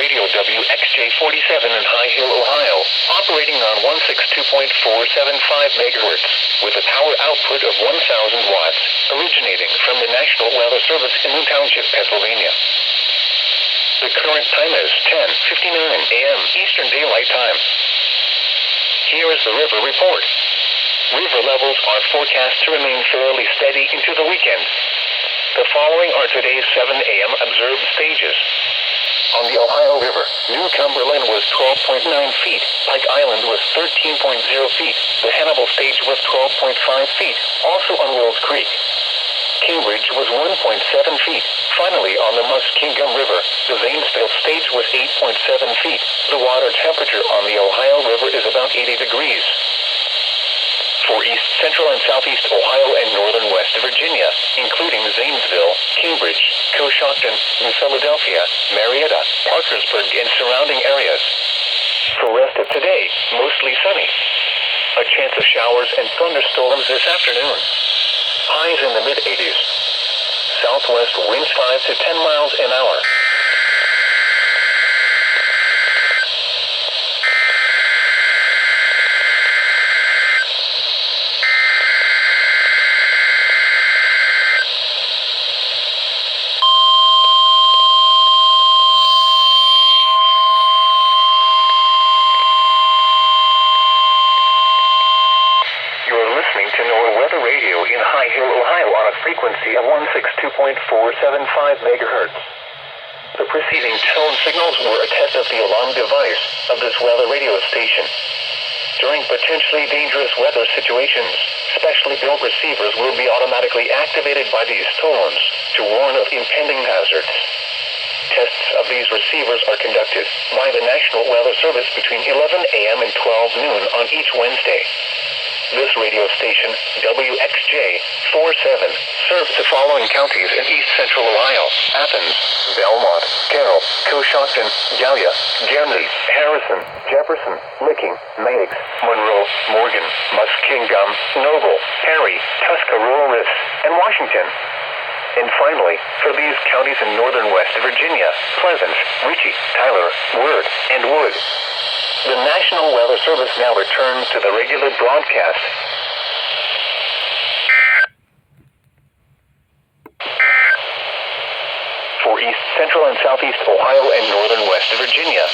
Radio WXJ-47 in High Hill, Ohio, operating on 162.475 megahertz, with a power output of 1,000 watts, originating from the National Weather Service in New Township, Pennsylvania. The current time is 10:59 a.m. Eastern Daylight Time. Here is the river report. River levels are forecast to remain fairly steady into the weekend. The following are today's 7 a.m. observed stages. On the Ohio River, New Cumberland was 12.9 feet, Pike Island was 13.0 feet, the Hannibal stage was 12.5 feet, also on Wills Creek. Cambridge was 1.7 feet. Finally, on the Muskingum River, the Zanesville stage was 8.7 feet. The water temperature on the Ohio River is about 80 degrees. For east, central, and southeast Ohio and northern West Virginia, including Zanesville, Cambridge, Coshocton, New Philadelphia, Marietta, Parkersburg, and surrounding areas. For rest of today, mostly sunny. A chance of showers and thunderstorms this afternoon. Highs in the mid-80s. Southwest winds 5 to 10 miles an hour. You're listening to NOAA Weather Radio in High Hill, Ohio on a frequency of 162.475 megahertz. The preceding tone signals were a test of the alarm device of this weather radio station. During potentially dangerous weather situations, specially built receivers will be automatically activated by these tones to warn of impending hazards. Tests of these receivers are conducted by the National Weather Service between 11 a.m. and 12 noon on each Wednesday. This radio station, WXJ-47, serves the following counties in east central Ohio: Athens, Belmont, Carroll, Coshocton, Gallia, Guernsey, Harrison, Jefferson, Licking, Meigs, Monroe, Morgan, Muskingum, Noble, Perry, Tuscarawas, and Washington. And finally, for these counties in northern West Virginia, Pleasants, Ritchie, Tyler, Word, and Wood. The National Weather Service now returns to the regular broadcast. For east, central, and southeast Ohio and northern West Virginia,